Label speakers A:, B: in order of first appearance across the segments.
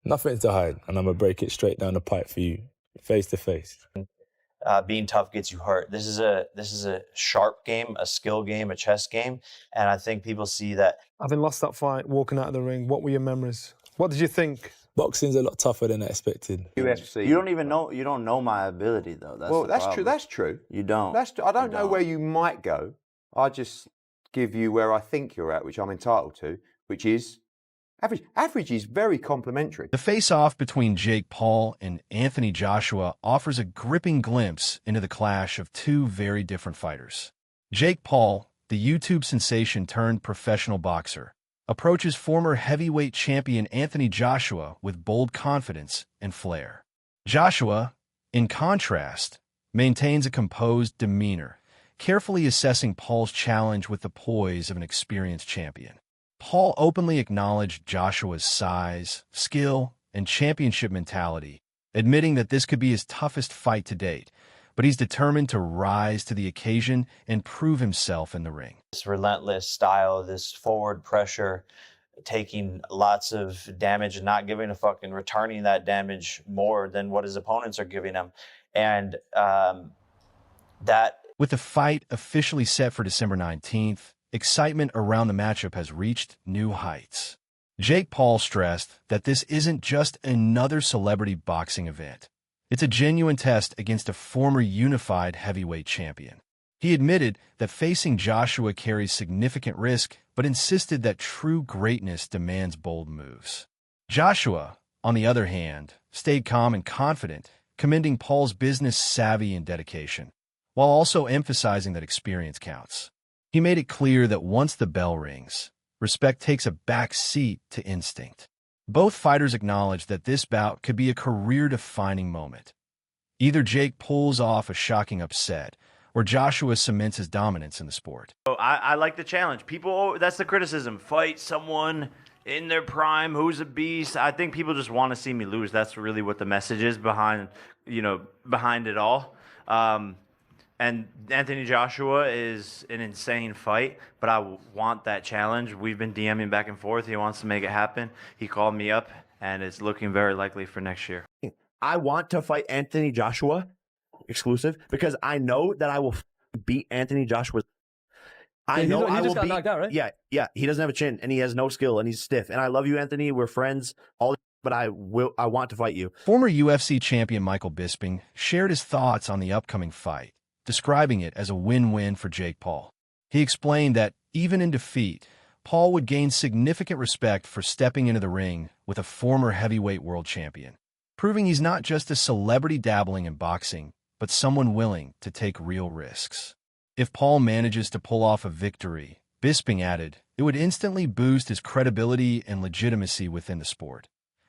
A: Nothing to hide, and I'm going to break it straight down the pipe for you, face to face.
B: Being tough gets you hurt. This is a sharp game, a skill game, a chess game, and I think people see that.
C: Having lost that fight, walking out of the ring, what were your memories? What did you think?
A: Boxing's a lot tougher than I expected.
D: UFC.
E: You don't even know. You don't know my ability though.
D: That's true. That's true.
E: You don't.
D: I don't know where you might go. I just give you where I think you're at, which I'm entitled to, which is average. Average is very complimentary.
F: The face-off between Jake Paul and Anthony Joshua offers a gripping glimpse into the clash of two very different fighters. Jake Paul, the YouTube sensation turned professional boxer, approaches former heavyweight champion Anthony Joshua with bold confidence and flair. Joshua, in contrast, maintains a composed demeanor, carefully assessing Paul's challenge with the poise of an experienced champion. Paul openly acknowledged Joshua's size, skill, and championship mentality, admitting that this could be his toughest fight to date, but he's determined to rise to the occasion and prove himself in the ring.
B: This relentless style, this forward pressure, taking lots of damage and not giving a fuck and returning that damage more than what his opponents are giving him. And that...
F: With the fight officially set for December 19th, excitement around the matchup has reached new heights. Jake Paul stressed that this isn't just another celebrity boxing event. It's a genuine test against a former unified heavyweight champion. He admitted that facing Joshua carries significant risk, but insisted that true greatness demands bold moves. Joshua, on the other hand, stayed calm and confident, commending Paul's business savvy and dedication, while also emphasizing that experience counts. He made it clear that once the bell rings, respect takes a back seat to instinct. Both fighters acknowledged that this bout could be a career-defining moment. Either Jake pulls off a shocking upset, or Joshua cements his dominance in the sport.
G: I like the challenge. People, that's the criticism. Fight someone in their prime who's a beast. I think people just want to see me lose. That's really what the message is behind it all. And Anthony Joshua is an insane fight, but I want that challenge. We've been DMing back and forth. He wants to make it happen. He called me up, and it's looking very likely for next year.
H: I want to fight Anthony Joshua exclusive because I know that I will beat Anthony Joshua. I know I will beat. Knocked out, right? Yeah. He doesn't have a chin, and he has no skill, and he's stiff. And I love you, Anthony. We're friends. But I want to fight you.
F: Former UFC champion Michael Bisping shared his thoughts on the upcoming fight, describing it as a win-win for Jake Paul. He explained that, even in defeat, Paul would gain significant respect for stepping into the ring with a former heavyweight world champion, proving he's not just a celebrity dabbling in boxing, but someone willing to take real risks. If Paul manages to pull off a victory, Bisping added, it would instantly boost his credibility and legitimacy within the sport.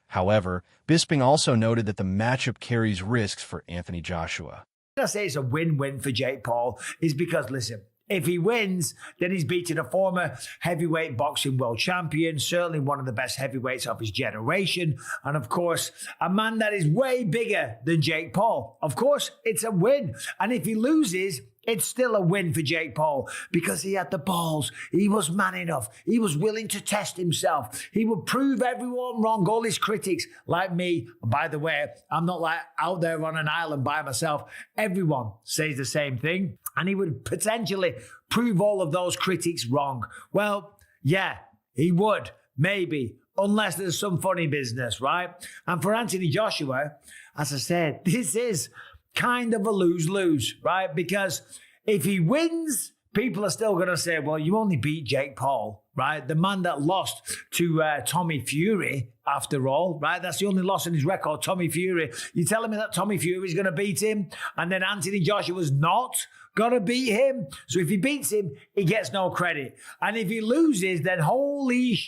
F: However, Bisping also noted that the matchup carries risks for Anthony Joshua.
I: I say it's a win-win for Jake Paul is because, listen, if he wins, then he's beating a former heavyweight boxing world champion, certainly one of the best heavyweights of his generation, and of course, a man that is way bigger than Jake Paul. Of course, it's a win. And if he loses, it's still a win for Jake Paul because he had the balls. He was man enough. He was willing to test himself. He would prove everyone wrong, all his critics, like me. By the way, I'm not like out there on an island by myself. Everyone says the same thing. And he would potentially prove all of those critics wrong. Well, yeah, he would, maybe, unless there's some funny business, right? And for Anthony Joshua, as I said, this is kind of a lose-lose, right? Because if he wins, people are still going to say, well, you only beat Jake Paul, right? The man that lost to Tommy Fury, after all, right? That's the only loss in his record, Tommy Fury. You're telling me that Tommy Fury is going to beat him and then Anthony Joshua's not going to beat him? So if he beats him, he gets no credit. And if he loses, then holy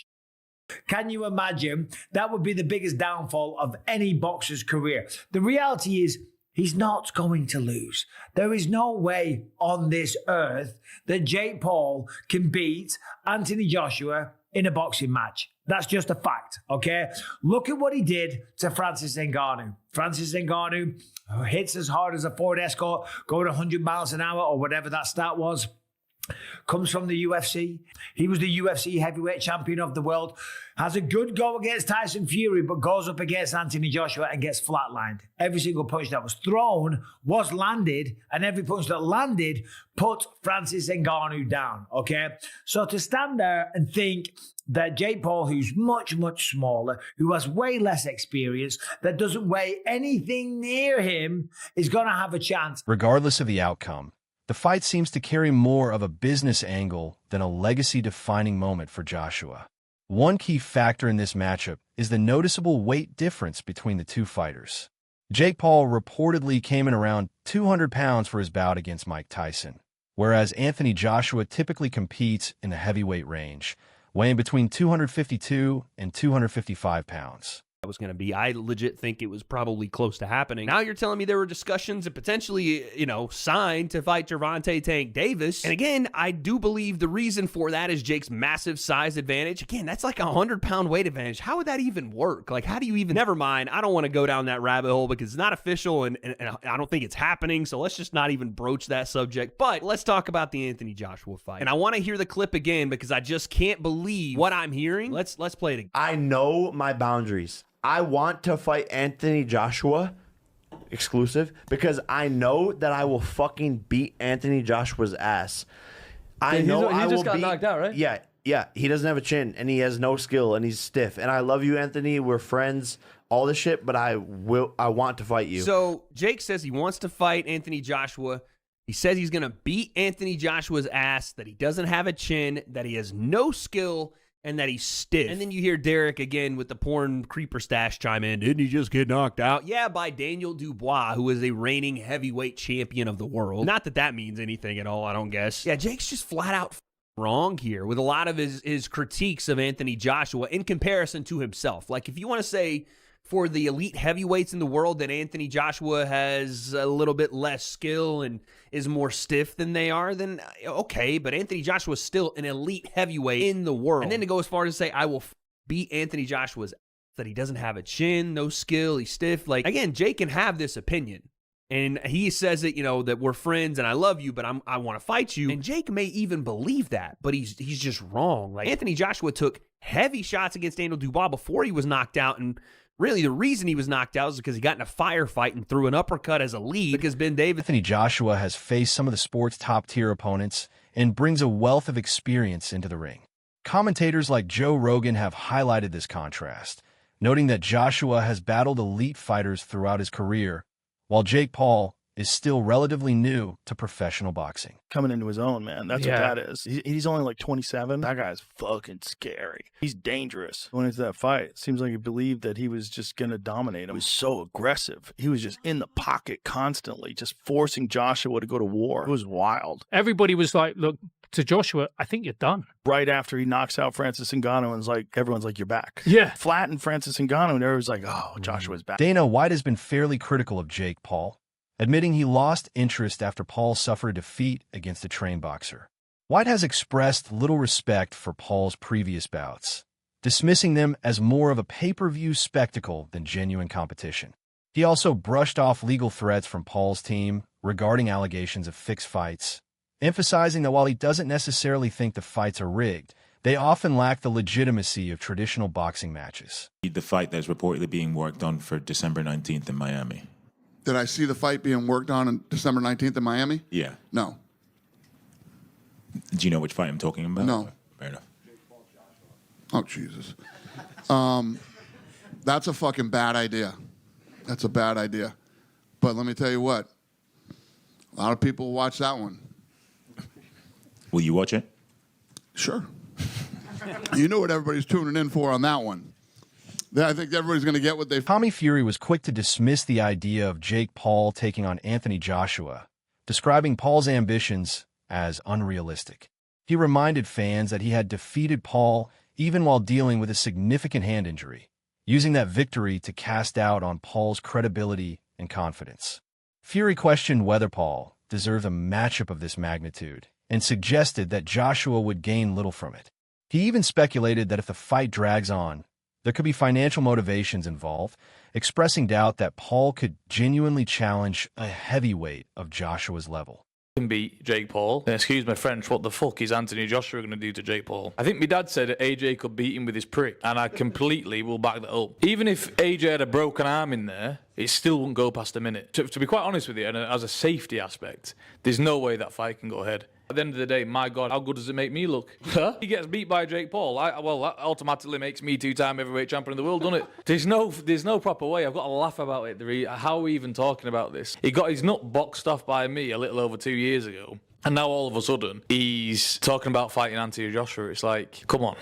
I: can you imagine? That would be the biggest downfall of any boxer's career. The reality is, he's not going to lose. There is no way on this earth that Jake Paul can beat Anthony Joshua in a boxing match. That's just a fact, okay? Look at what he did to Francis Ngannou. Francis Ngannou hits as hard as a Ford Escort, going 100 miles an hour or whatever that stat was. comes from the UFC. He was the UFC heavyweight champion of the world. Has a good go against Tyson Fury, but goes up against Anthony Joshua and gets flatlined. Every single punch that was thrown was landed, and every punch that landed put Francis Ngannou down, okay? So to stand there and think that Jake Paul, who's much, much smaller, who has way less experience, that doesn't weigh anything near him, is going to have a chance.
F: Regardless of the outcome, the fight seems to carry more of a business angle than a legacy-defining moment for Joshua. One key factor in this matchup is the noticeable weight difference between the two fighters. Jake Paul reportedly came in around 200 pounds for his bout against Mike Tyson, whereas Anthony Joshua typically competes in the heavyweight range, weighing between 252 and 255 pounds.
J: That was going to be. I legit think it was probably close to happening. Now you're telling me there were discussions and potentially, signed to fight Gervonta Tank Davis. And again, I do believe the reason for that is Jake's massive size advantage. Again, that's like a 100-pound weight advantage. How would that even work? Like, how do you even... Never mind. I don't want to go down that rabbit hole because it's not official and I don't think it's happening. So let's just not even broach that subject. But let's talk about the Anthony Joshua fight. And I want to hear the clip again because I just can't believe what I'm hearing. Let's play it again.
H: I know my boundaries. I want to fight Anthony Joshua exclusive because I know that I will fucking beat Anthony Joshua's ass. I know I will got
K: knocked out, right?
H: Yeah. He doesn't have a chin and he has no skill and he's stiff. And I love you, Anthony. We're friends, all this shit, but I want to fight you.
J: So Jake says he wants to fight Anthony Joshua. He says he's going to beat Anthony Joshua's ass, that he doesn't have a chin, that he has no skill, and that he's stiff. And then you hear Derek again with the porn creeper stash chime in. Didn't he just get knocked out? Yeah, by Daniel Dubois, who is a reigning heavyweight champion of the world. Not that that means anything at all, I don't guess. Yeah, Jake's just flat out wrong here with a lot of his critiques of Anthony Joshua in comparison to himself. Like, if you want to say for the elite heavyweights in the world that Anthony Joshua has a little bit less skill and is more stiff than they are, then okay, but Anthony Joshua is still an elite heavyweight in the world. And then to go as far as to say, I will beat Anthony Joshua's, that he doesn't have a chin, no skill, he's stiff. Like, again, Jake can have this opinion. And he says it, that we're friends and I love you, but I want to fight you. And Jake may even believe that, but he's just wrong. Like, Anthony Joshua took heavy shots against Daniel Dubois before he was knocked out, and really, the reason he was knocked out is because he got in a firefight and threw an uppercut as a lead because Ben Davis.
F: Anthony Joshua has faced some of the sport's top-tier opponents and brings a wealth of experience into the ring. Commentators like Joe Rogan have highlighted this contrast, noting that Joshua has battled elite fighters throughout his career, while Jake Paul is still relatively new to professional boxing.
K: Coming into his own, man. That's what that is. He's only like 27. That guy's fucking scary. He's dangerous. Going into that fight, it seems like he believed that he was just going to dominate him. He was so aggressive. He was just in the pocket constantly, just forcing Joshua to go to war. It was wild.
L: Everybody was like, look, to Joshua, I think you're done.
K: Right after he knocks out Francis Ngannou, and everyone's like, you're back.
L: Yeah.
K: Flattened Francis Ngannou, and everyone's like, oh, Joshua's back.
F: Dana White has been fairly critical of Jake Paul, admitting he lost interest after Paul suffered a defeat against a trained boxer. White has expressed little respect for Paul's previous bouts, dismissing them as more of a pay-per-view spectacle than genuine competition. He also brushed off legal threats from Paul's team regarding allegations of fixed fights, emphasizing that while he doesn't necessarily think the fights are rigged, they often lack the legitimacy of traditional boxing matches.
M: The fight that's reportedly being worked on for December 19th in Miami.
N: Did I see the fight being worked on December 19th in Miami?
M: Yeah.
N: No.
M: Do you know which fight I'm talking about?
N: No.
M: Fair enough.
N: Oh, Jesus. That's a fucking bad idea. That's a bad idea. But let me tell you what. A lot of people watch that one.
M: Will you watch it?
N: Sure. You know what everybody's tuning in for on that one. I think everybody's going to get what they...
F: Tommy Fury was quick to dismiss the idea of Jake Paul taking on Anthony Joshua, describing Paul's ambitions as unrealistic. He reminded fans that he had defeated Paul even while dealing with a significant hand injury, using that victory to cast doubt on Paul's credibility and confidence. Fury questioned whether Paul deserved a matchup of this magnitude and suggested that Joshua would gain little from it. He even speculated that if the fight drags on, there could be financial motivations involved, expressing doubt that Paul could genuinely challenge a heavyweight of Joshua's level.
O: beat Jake Paul, then excuse my French, what the fuck is Anthony Joshua going to do to Jake Paul? I think my dad said that AJ could beat him with his prick, and I completely will back that up. Even if AJ had a broken arm in there, it still wouldn't go past a minute. To be quite honest with you, and as a safety aspect, there's no way that fight can go ahead. At the end of the day, my God, how good does it make me look? He gets beat by Jake Paul. Well, that automatically makes me two-time heavyweight champion of the world, doesn't it? There's no proper way. I've got to laugh about it. How are we even talking about this? He got his nut boxed off by me a little over 2 years ago, and now all of a sudden he's talking about fighting Anthony Joshua. It's like, come on,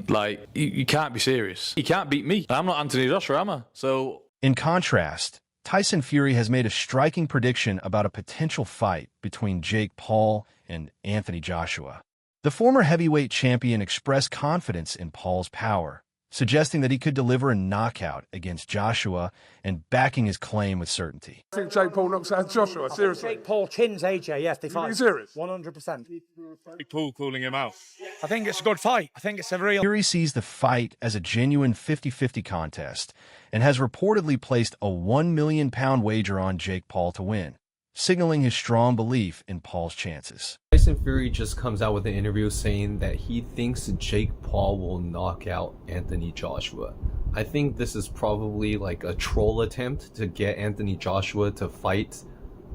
O: like you can't be serious. You can't beat me. I'm not Anthony Joshua, am I? So,
F: in contrast, Tyson Fury has made a striking prediction about a potential fight between Jake Paul and Anthony Joshua. The former heavyweight champion expressed confidence in Paul's power, suggesting that he could deliver a knockout against Joshua and backing his claim with certainty.
P: I think Jake Paul knocks out Joshua, seriously.
Q: Jake Paul chins AJ, yes, they fight.
P: Are you serious?
Q: 100%.
P: Jake Paul calling him out.
Q: I think it's a good fight. I think it's a real...
F: Fury sees the fight as a genuine 50-50 contest and has reportedly placed a £1 million wager on Jake Paul to win, signaling his strong belief in Paul's chances.
R: Tyson Fury just comes out with an interview saying that he thinks Jake Paul will knock out Anthony Joshua. I think this is probably like a troll attempt to get Anthony Joshua to fight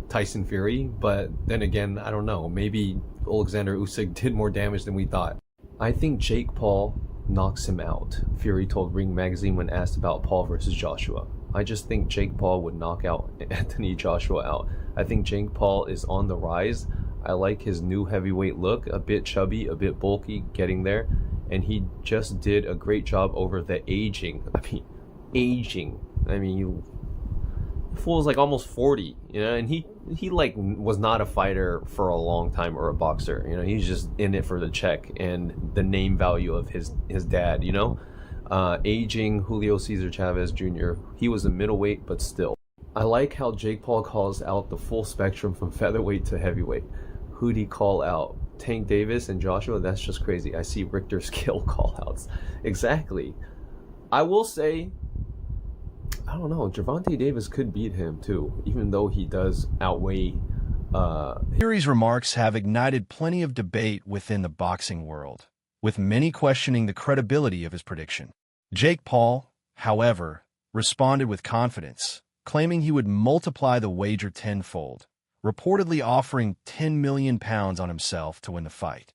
R: Tyson Fury, but then again, I don't know. Maybe Alexander Usyk did more damage than we thought. I think Jake Paul knocks him out, Fury told Ring Magazine when asked about Paul versus Joshua. I just think Jake Paul would knock out Anthony Joshua out. I think Jake Paul is on the rise. I like his new heavyweight look, a bit chubby, a bit bulky, getting there. And he just did a great job over the aging. I mean, fool's like almost 40, you know, and he like was not a fighter for a long time or a boxer, you know. He's just in it for the check and the name value of his dad, you know. Aging Julio Cesar Chavez Jr., he was a middleweight, but still. I like how Jake Paul calls out the full spectrum from featherweight to heavyweight. Who'd he call out? Tank Davis and Joshua? That's just crazy. I see Richter scale call-outs. Exactly. I will say, I don't know, Gervonta Davis could beat him too, even though he does outweigh...
F: Fury's remarks have ignited plenty of debate within the boxing world, with many questioning the credibility of his prediction. Jake Paul, however, responded with confidence, claiming he would multiply the wager tenfold, reportedly offering £10 million on himself to win the fight.